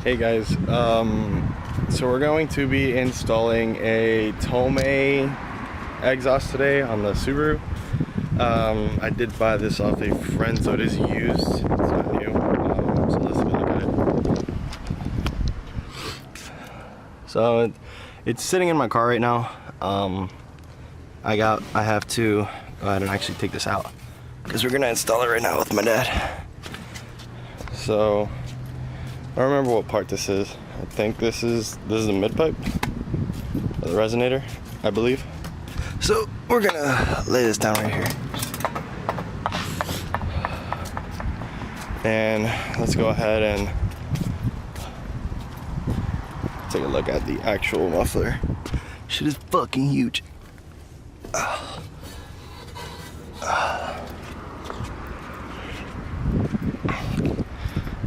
Hey guys, so we're going to be installing a Tomei exhaust today on the Subaru. I did buy this off a friend, so it is used, it's not new, so let's go look at it. So it's sitting in my car right now. I have to go ahead and actually take this out because we're gonna install it right now with my dad. So I don't remember what part this is. I think this is the mid pipe, or the resonator, I believe. So we're gonna lay this down right here. And let's go ahead and take a look at the actual muffler. Shit is fucking huge.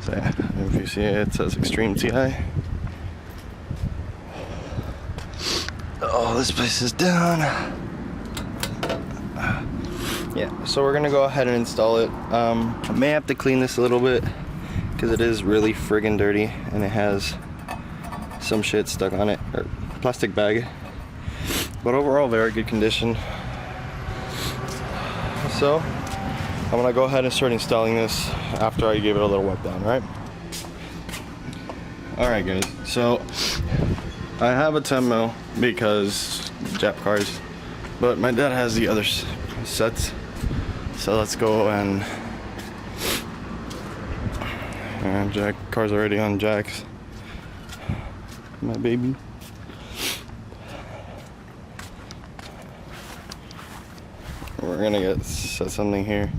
So yeah, if you see it, it says Extreme TI. Oh, this place is down. Yeah, so we're gonna go ahead and install it. I may have to clean this a little bit because it is really friggin' dirty and it has some shit stuck on it, or plastic bag. But overall, very good condition. So I'm gonna go ahead and start installing this after I give it a little wipe down, right? Alright guys, so I have a 10 mil because Jap cars, but my dad has the other sets. So let's go and Jack car's already on jacks. My baby. We're gonna set something here.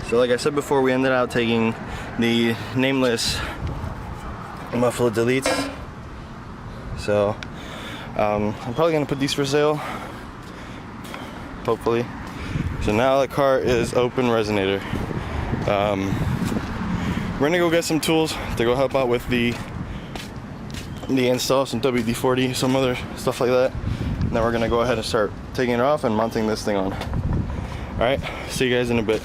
So like I said before, we ended up taking the nameless muffler deletes. So I'm probably gonna put these for sale, hopefully. So now the car is open resonator. We're gonna go get some tools to go help out with the install, some WD-40, some other stuff like that. And then we're gonna go ahead and start taking it off and mounting this thing on. All right, see you guys in a bit.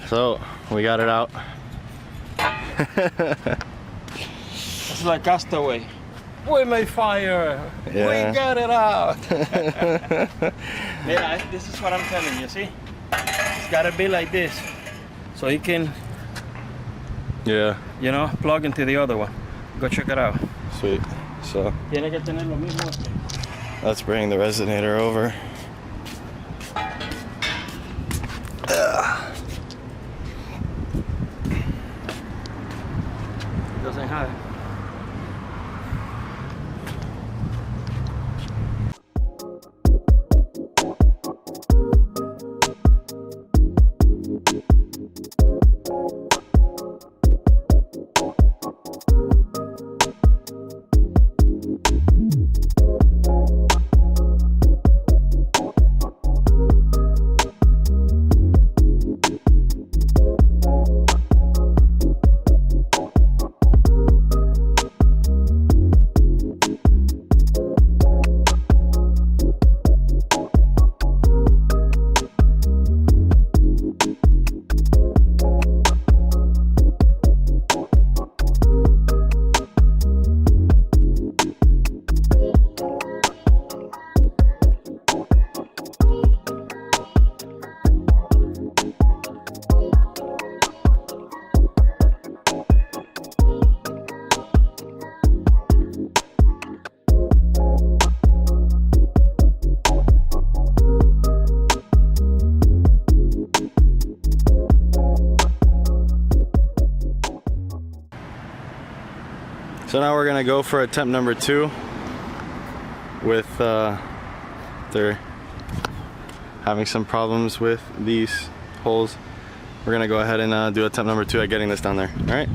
So we got it out. It's like Castaway. We made fire. Yeah. We got it out. Yeah, this is what I'm telling you. See, it's gotta be like this, so you can, Yeah. you know, plug into the other one. Go check it out. Sweet. So Tiene que tener lo mismo. let's bring the resonator over. Doesn't have. So now we're gonna go for attempt number 2 with they're having some problems with these holes. We're gonna go ahead and do attempt number 2 at getting this down there. All right.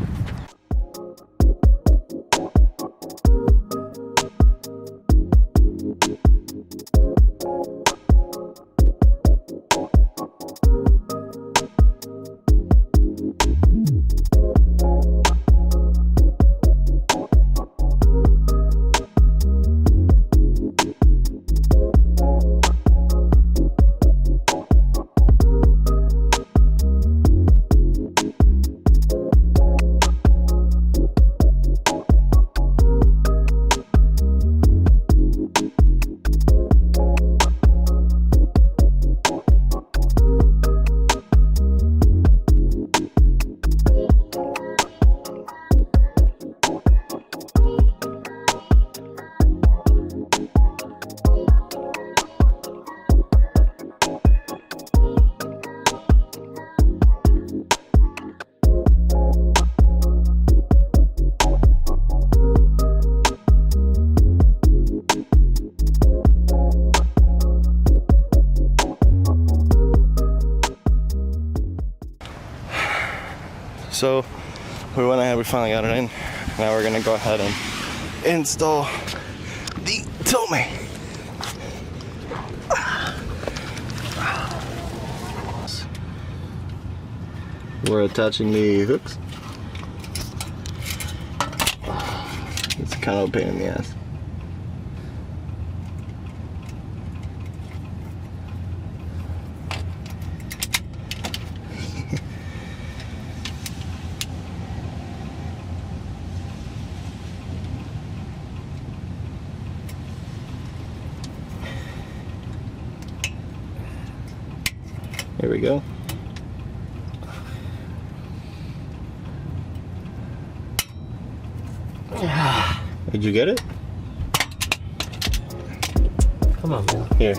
So we went ahead, we finally got it in. Now we're gonna go ahead and install the Tomei. We're attaching the hooks. It's kind of a pain in the ass. Here we go. Did you get it? Come on, man. Here.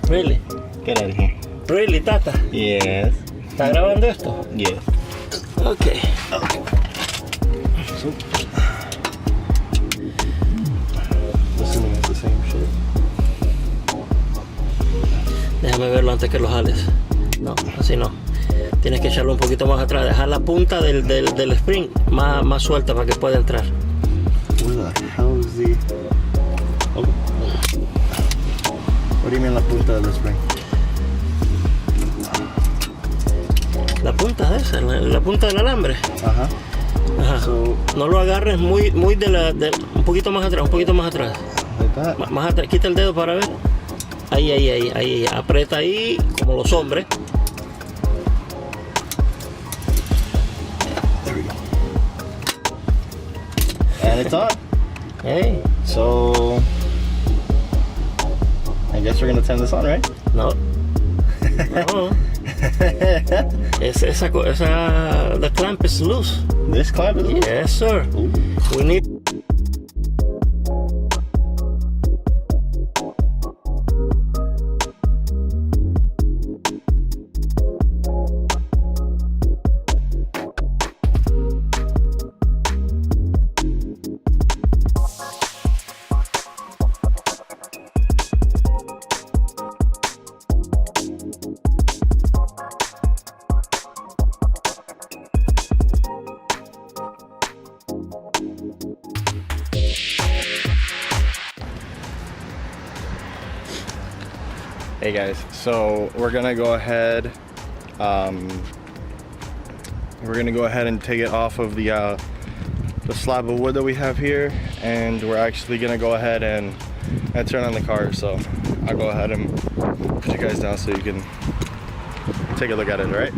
Really? Get out of here. Really, Tata? Yes. ¿Está grabando esto? Yes. Okay. So, assuming it's the same shit. Déjame verlo antes que lo jales. No, así no. Tienes que echarlo un poquito más atrás. Dejar la punta del spring más suelta para que pueda entrar. Where the hell is the... Oh. What do you mean la punta del spring? La punta de esa, la punta del alambre. Ajá. Ajá. So, no lo agarres muy un poquito más atrás, un poquito más atrás. like that? Más atrás, quita el dedo para ver. Ahí, aprieta ahí, como los hombres. And it's on. Hey, So I guess we're gonna turn this on, right? no. No. The clamp is loose. This clamp is loose? Yes, sir. Ooh. We need. Hey guys, so we're gonna go ahead. We're gonna go ahead and take it off of the slab of wood that we have here, and we're actually gonna go ahead and turn on the car. So I'll go ahead and put you guys down so you can take a look at it. All right?